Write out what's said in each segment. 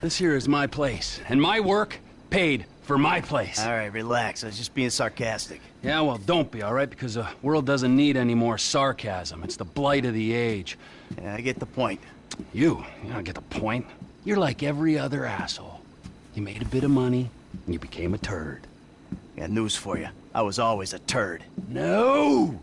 This here is my place, and my work paid for my place. All right, relax. I was just being sarcastic. Yeah, well, don't be, all right? Because the world doesn't need any more sarcasm. It's the blight of the age. Yeah, I get the point. You don't get the point. You're like every other asshole. You made a bit of money, and you became a turd. Got news for you. I was always a turd. No!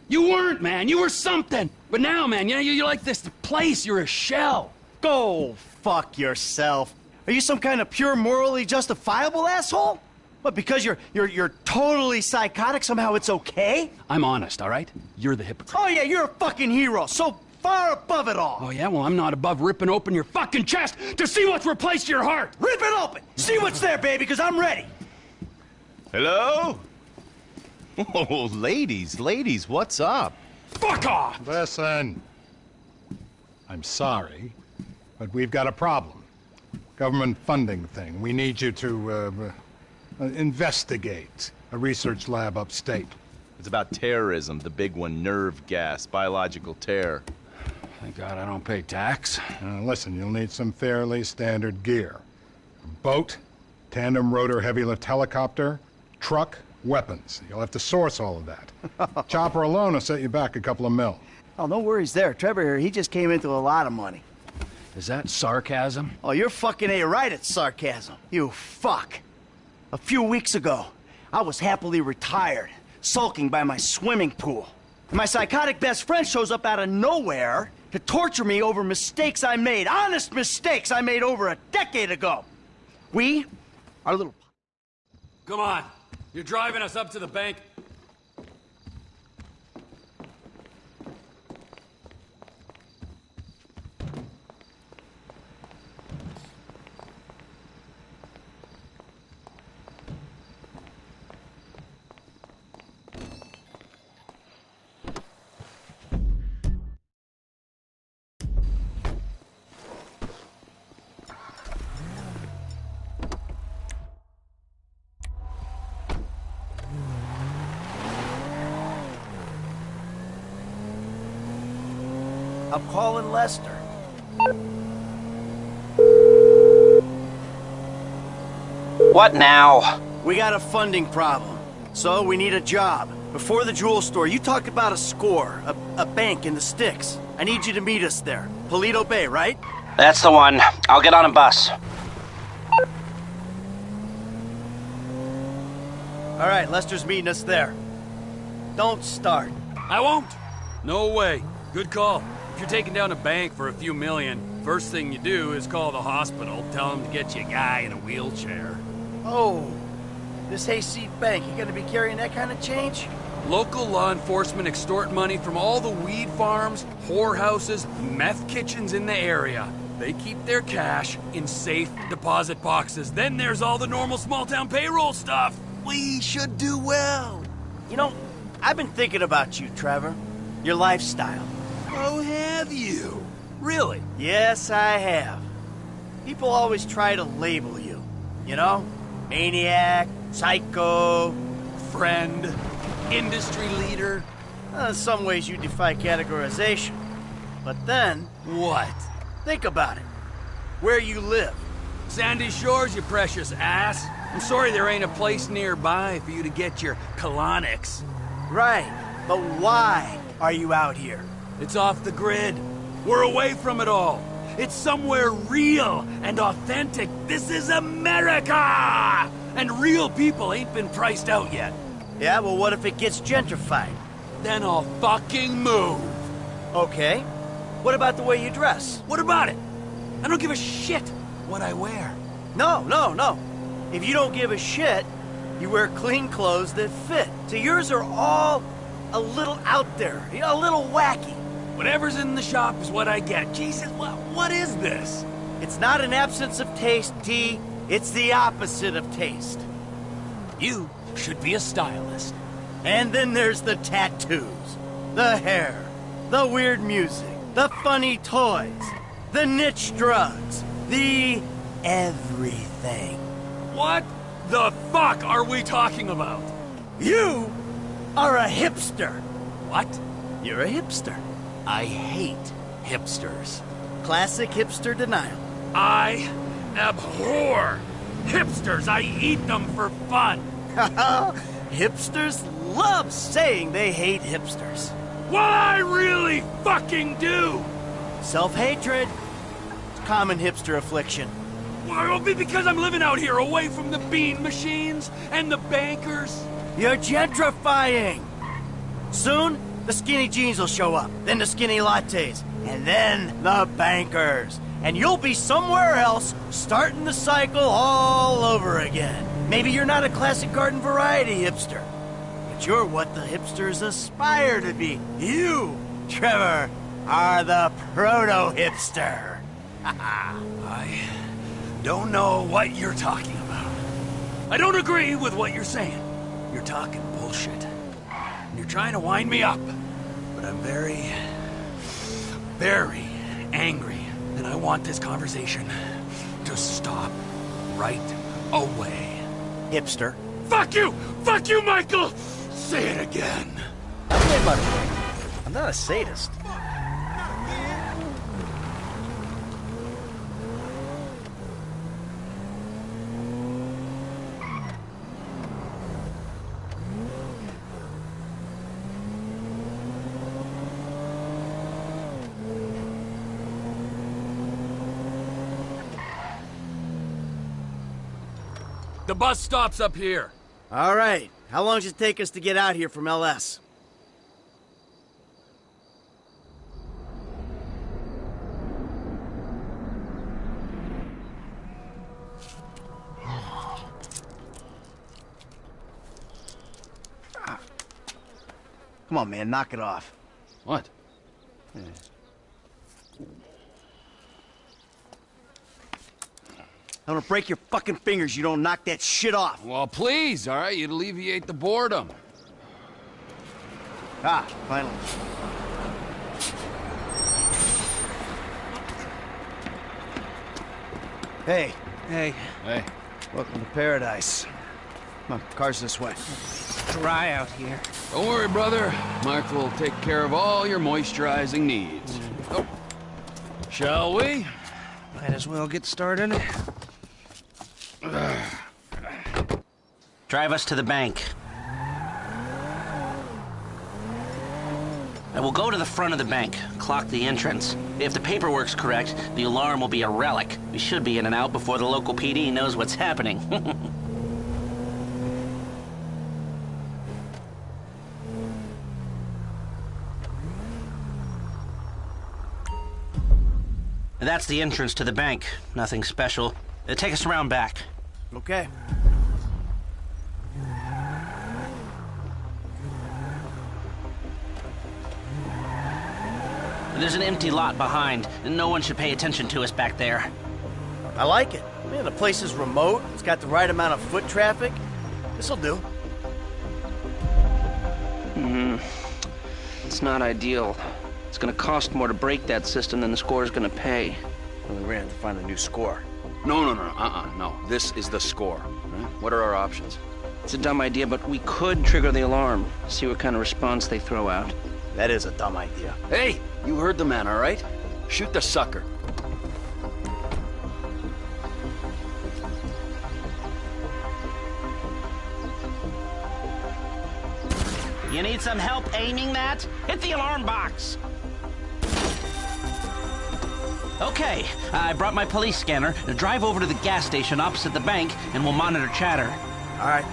You weren't, man. You were something. But now, man, you're like this place. You're a shell. Go fuck yourself. Are you some kind of pure morally justifiable asshole? What, because you're totally psychotic, somehow it's okay? I'm honest, all right? You're the hypocrite. Oh yeah, you're a fucking hero, so far above it all. Oh yeah? Well, I'm not above ripping open your fucking chest to see what's replaced your heart. Rip it open! See what's there, baby, because I'm ready. Hello? Oh, ladies, what's up? Fuck off! Listen. I'm sorry, but we've got a problem. Government funding thing. We need you to, investigate a research lab upstate. It's about terrorism, the big one, nerve gas, biological terror. Thank God I don't pay tax. Listen, you'll need some fairly standard gear. A boat, tandem rotor heavy lift helicopter, truck, weapons. You'll have to source all of that. Chopper alone will set you back a couple of mil. Oh, no worries there. Trevor here, he just came into a lot of money. Is that sarcasm? Oh, you're fucking A-right at sarcasm. You fuck. A few weeks ago, I was happily retired, sulking by my swimming pool. And my psychotic best friend shows up out of nowhere to torture me over mistakes I made, honest mistakes I made over a decade ago. We are little... Come on. You're driving us up to the bank. I'm calling Lester. What now? We got a funding problem, so we need a job. Before the jewel store, you talked about a score, a bank in the sticks. I need you to meet us there. Paleto Bay, right? That's the one. I'll get on a bus. All right, Lester's meeting us there. Don't start. I won't. No way. Good call. If you're taking down a bank for a few million, first thing you do is call the hospital, tell them to get you a guy in a wheelchair. Oh, this hayseed bank, you gonna be carrying that kind of change? Local law enforcement extort money from all the weed farms, whorehouses, meth kitchens in the area. They keep their cash in safe deposit boxes. Then there's all the normal small-town payroll stuff. We should do well. You know, I've been thinking about you, Trevor. Your lifestyle. Oh, have you? Really? Yes, I have. People always try to label you. You know? Maniac, psycho, Friend, industry leader. in some ways you defy categorization. But then, What? think about it. Where you live. Sandy Shores, you precious ass. I'm sorry there ain't a place nearby for you to get your colonics. Right, but why are you out here? It's off the grid. We're away from it all. It's somewhere real and authentic. This is America! And real people ain't been priced out yet. Yeah, well, what if it gets gentrified? Then I'll fucking move. Okay. What about the way you dress? What about it? I don't give a shit what I wear. No. If you don't give a shit, you wear clean clothes that fit. So yours are all a little out there, you know, a little wacky. Whatever's in the shop is what I get. Jesus, what is this? It's not an absence of taste, T. It's the opposite of taste. You should be a stylist. And then there's the tattoos, the hair, the weird music, the funny toys, the niche drugs, the everything. What the fuck are we talking about? You are a hipster. What? You're a hipster. I hate hipsters. Classic hipster denial. I abhor. Hipsters, I eat them for fun. Hipsters love saying they hate hipsters. What I really fucking do. Self-hatred. Common hipster affliction. Well, it'll be because I'm living out here away from the bean machines and the bankers. You're gentrifying. Soon, the skinny jeans will show up, then the skinny lattes, and then the bankers. And you'll be somewhere else, starting the cycle all over again. Maybe you're not a classic garden variety hipster, but you're what the hipsters aspire to be. You, Trevor, are the proto-hipster. I don't know what you're talking about. I don't agree with what you're saying. You're talking bullshit. You're trying to wind me up. But I'm very, very angry. And I want this conversation to stop right away. Hipster. Fuck you! Fuck you, Michael! Say it again. I'm not a sadist. The bus stops up here. All right. How long does it take us to get out here from LS? Come on, man. Knock it off. What? I'm gonna break your fucking fingers. You don't knock that shit off. Well, please, all right? You'd alleviate the boredom. Ah, finally. Hey. Hey, Hey. Welcome to paradise. Come on, car's this way. dry out here. Don't worry, brother. Mark will take care of all your moisturizing needs. Oh. Shall we? Might as well get started. Drive us to the bank. I will go to the front of the bank, clock the entrance. If the paperwork's correct, the alarm will be a relic. We should be in and out before the local PD knows what's happening. That's the entrance to the bank. Nothing special. Take us around back. Okay. There's an empty lot behind, and no one should pay attention to us back there. I like it. Man, the place is remote. It's got the right amount of foot traffic. This'll do. It's not ideal. It's gonna cost more to break that system than the score's gonna pay. Well, we're gonna have to find a new score. No. This is the score. Right? What are our options? It's a dumb idea, but we could trigger the alarm, see what kind of response they throw out. That is a dumb idea. Hey, you heard the man, all right? Shoot the sucker. You need some help aiming that? Hit the alarm box! Okay, I brought my police scanner. Drive over to the gas station opposite the bank, and we'll monitor chatter. All right.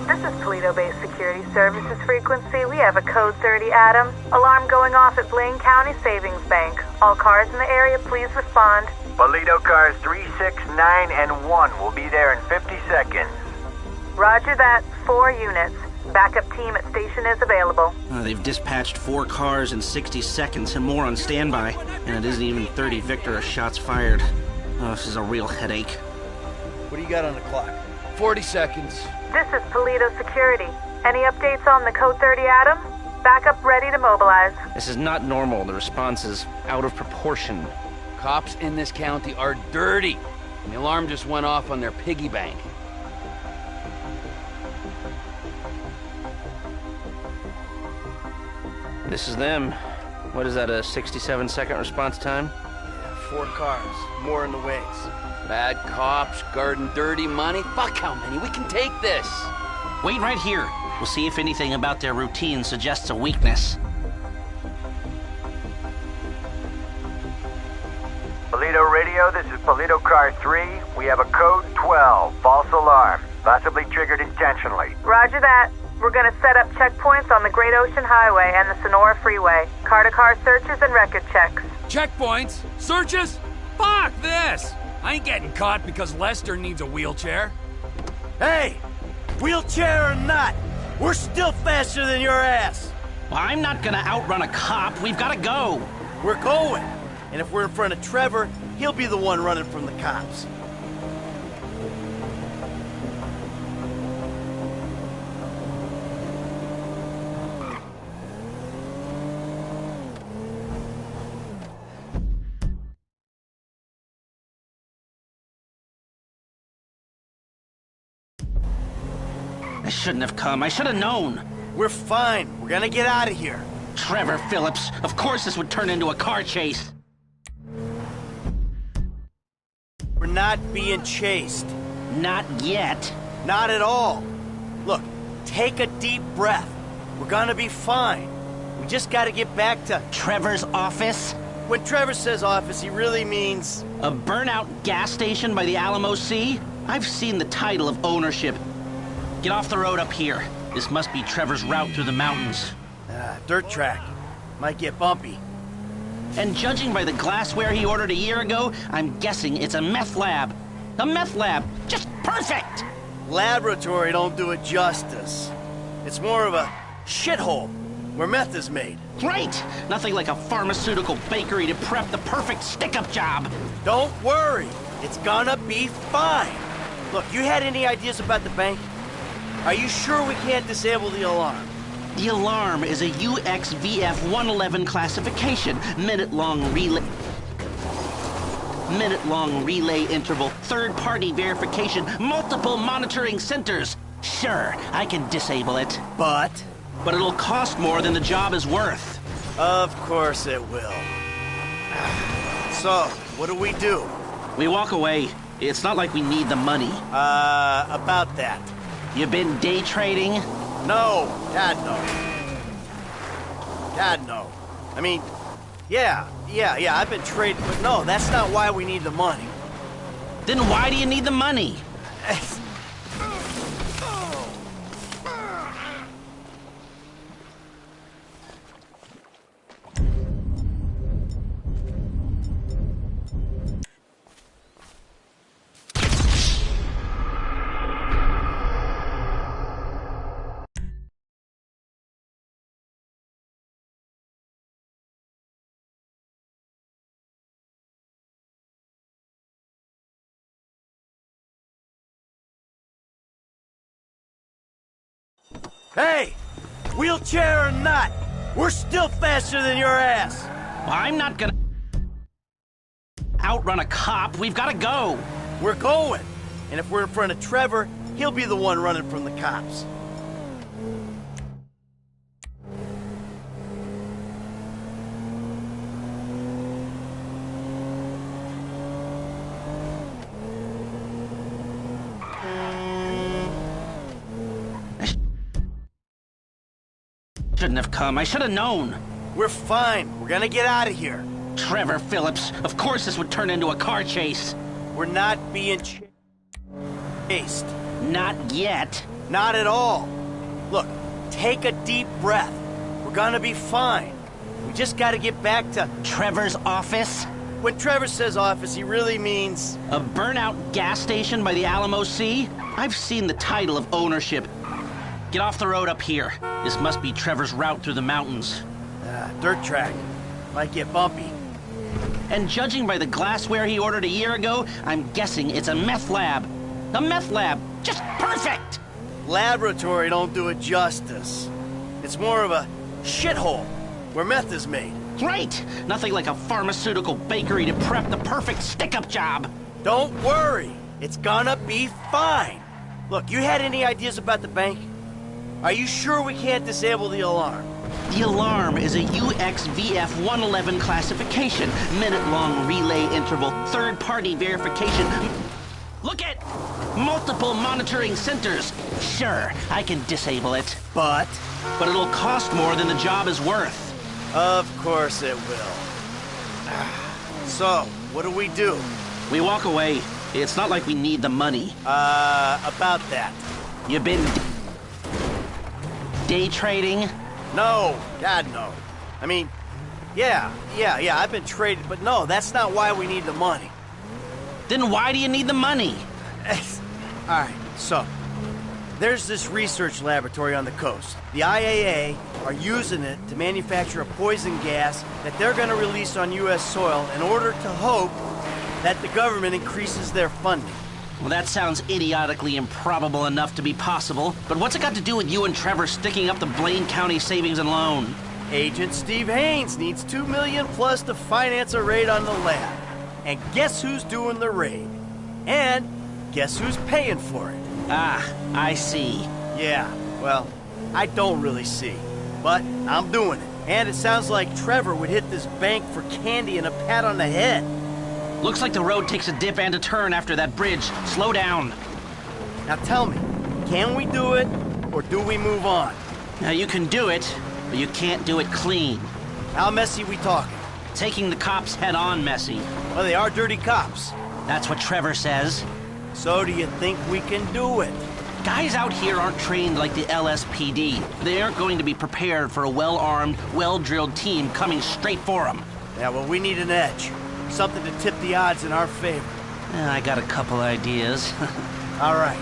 This is Paleto-based security services frequency. We have a code 30 Adam. Alarm going off at Blaine County Savings Bank. All cars in the area, please respond. Paleto cars 3, 6, 9, and 1 will be there in 50 seconds. Roger that. 4 units. Backup team at station is available. They've dispatched 4 cars in 60 seconds and more on standby. And it isn't even 30 Victor shots fired. Oh, this is a real headache. What do you got on the clock? 40 seconds. This is Paleto Security. Any updates on the code 30 Adam? Backup ready to mobilize. This is not normal. The response is out of proportion. Cops in this county are dirty. And the alarm just went off on their piggy bank. This is them. What is that, a 67-second response time? 4 cars, more in the ways. Bad cops, guarding dirty money. Fuck how many? We can take this. Wait right here. We'll see if anything about their routine suggests a weakness. Paleto Radio, this is Paleto Car 3. We have a code 12, false alarm, possibly triggered intentionally. Roger that. We're gonna set up checkpoints on the Great Ocean Highway and the Sonora Freeway. Car-to-car searches and record checks. Checkpoints? Searches? Fuck this! I ain't getting caught because Lester needs a wheelchair. Hey! Wheelchair or not, we're still faster than your ass! Well, I'm not gonna outrun a cop. We've gotta go. We're going! And if we're in front of Trevor, he'll be the one running from the cops. I shouldn't have come. I should have known. We're fine. We're gonna get out of here. Trevor Phillips. Of course this would turn into a car chase. We're not being chased. Not yet. Not at all. Look, take a deep breath. We're gonna be fine. We just gotta get back to... Trevor's office? When Trevor says office, he really means... A burnout gas station by the Alamo Sea? I've seen the title of ownership. Get off the road up here. This must be Trevor's route through the mountains. Dirt track. Might get bumpy. And judging by the glassware he ordered a year ago, I'm guessing it's a meth lab. A meth lab. Just perfect! Laboratory don't do it justice. It's more of a shithole where meth is made. Great! Nothing like a pharmaceutical bakery to prep the perfect stick-up job. Don't worry. It's gonna be fine. Look, you had any ideas about the bank? Are you sure we can't disable the alarm? The alarm is a UXVF-111 classification, minute-long relay interval, third-party verification, multiple monitoring centers. Sure, I can disable it. But it'll cost more than the job is worth. Of course it will. So, what do? We walk away. It's not like we need the money. About that. You been day trading? No, God, no. God, no. I mean, yeah, I've been trading, but no, that's not why we need the money. Then why do you need the money? Hey! Wheelchair or not, we're still faster than your ass! Well, I'm not gonna outrun a cop. We've gotta go. We're going! And if we're in front of Trevor, he'll be the one running from the cops. Shouldn't have come. I should have known. We're fine. We're gonna get out of here. Trevor Phillips. Of course this would turn into a car chase. We're not being chased. Not yet. Not at all. Look, take a deep breath. We're gonna be fine. We just gotta get back to... Trevor's office? When Trevor says office, he really means... A burnout gas station by the Alamo Sea? I've seen the title of ownership. Get off the road up here. This must be Trevor's route through the mountains. Dirt track. Might get bumpy. And judging by the glassware he ordered a year ago, I'm guessing it's a meth lab. A meth lab. Just perfect! Laboratory don't do it justice. It's more of a shithole where meth is made. Great! Nothing like a pharmaceutical bakery to prep the perfect stick-up job. Don't worry. It's gonna be fine. Look, you had any ideas about the bank? Are you sure we can't disable the alarm? The alarm is a UXVF 111 classification, minute-long relay interval, third-party verification. Look at multiple monitoring centers. Sure, I can disable it. But It'll cost more than the job is worth. of course it will. So, what do? We walk away. It's not like we need the money. About that. You've been day trading? No, God, no. I mean, yeah, I've been trading, but no, that's not why we need the money. Then why do you need the money? All right, so, there's this research laboratory on the coast. The IAA are using it to manufacture a poison gas that they're gonna release on U.S. soil in order to hope that the government increases their funding. Well, that sounds idiotically improbable enough to be possible, but what's it got to do with you and Trevor sticking up the Blaine County Savings and Loan? Agent Steve Haynes needs $2 million plus to finance a raid on the lab. And guess who's doing the raid? And guess who's paying for it? Ah, I see. Yeah, well, I don't really see. But I'm doing it. And it sounds like Trevor would hit this bank for candy and a pat on the head. Looks like the road takes a dip and a turn after that bridge. Slow down. Now tell me, can we do it, or do we move on? Now, you can do it, but you can't do it clean. How messy we talking? Taking the cops head-on messy. Well, they are dirty cops. That's what Trevor says. So do you think we can do it? Guys out here aren't trained like the LSPD. They aren't going to be prepared for a well-armed, well-drilled team coming straight for them. Yeah, well, we need an edge. Something to tip the odds in our favor. I got a couple ideas. All right.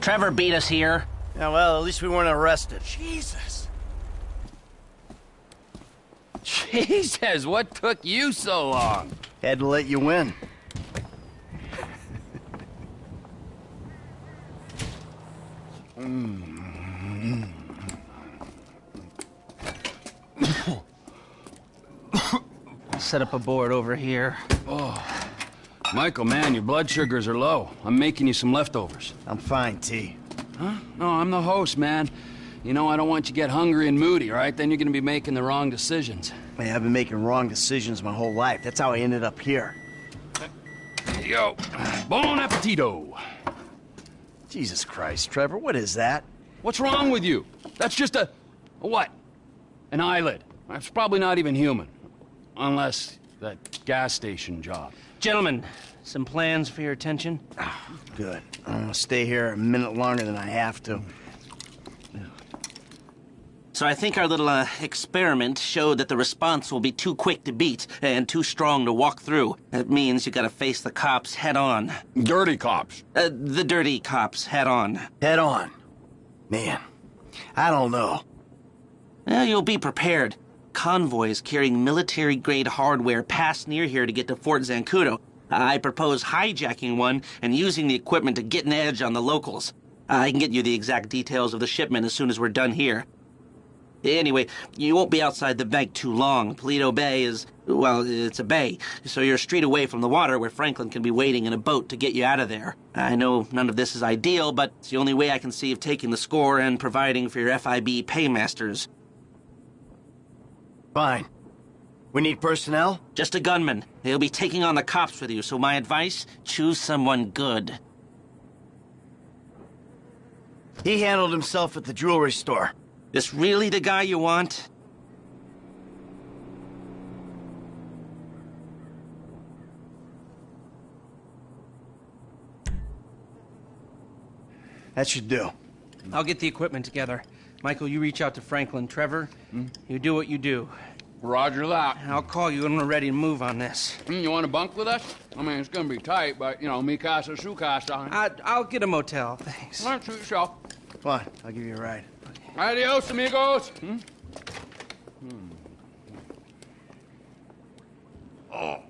Trevor beat us here. Yeah, well, at least we weren't arrested. Jesus. Jesus, what took you so long? Had to let you win. Set up a board over here. Michael, man, your blood sugars are low. I'm making you some leftovers. I'm fine, T. Huh? No, I'm the host, man. You know, I don't want you to get hungry and moody, right? Then you're gonna be making the wrong decisions. Man, I've been making wrong decisions my whole life. That's how I ended up here. Here you go. Bon appetito. Jesus Christ, Trevor, what is that? What's wrong with you? That's just a what? An eyelid. That's probably not even human. Unless that gas station job. Gentlemen, some plans for your attention? Good. I'm gonna stay here a minute longer than I have to. So I think our little experiment showed that the response will be too quick to beat and too strong to walk through. That means you gotta face the cops head on. Dirty cops. The dirty cops head on. Head on. Man, I don't know. You'll be prepared. Convoys carrying military-grade hardware pass near here to get to Fort Zancudo. I propose hijacking one and using the equipment to get an edge on the locals. I can get you the exact details of the shipment as soon as we're done here. Anyway, you won't be outside the bank too long. Paleto Bay is, well, it's a bay, so you're a street away from the water where Franklin can be waiting in a boat to get you out of there. I know none of this is ideal, but it's the only way I can see of taking the score and providing for your FIB paymasters. Fine. We need personnel? Just a gunman. He'll be taking on the cops with you, so my advice, choose someone good. He handled himself at the jewelry store. This really the guy you want? That should do. I'll get the equipment together. Michael, you reach out to Franklin. Trevor, you do what you do. Roger that. I'll call you when we're ready to move on this. You want to bunk with us? I mean, it's gonna be tight, but, you know, mi casa, su casa. I'll get a motel, thanks. All right, suit yourself. Fine, I'll give you a ride. Adios, amigos. Oh.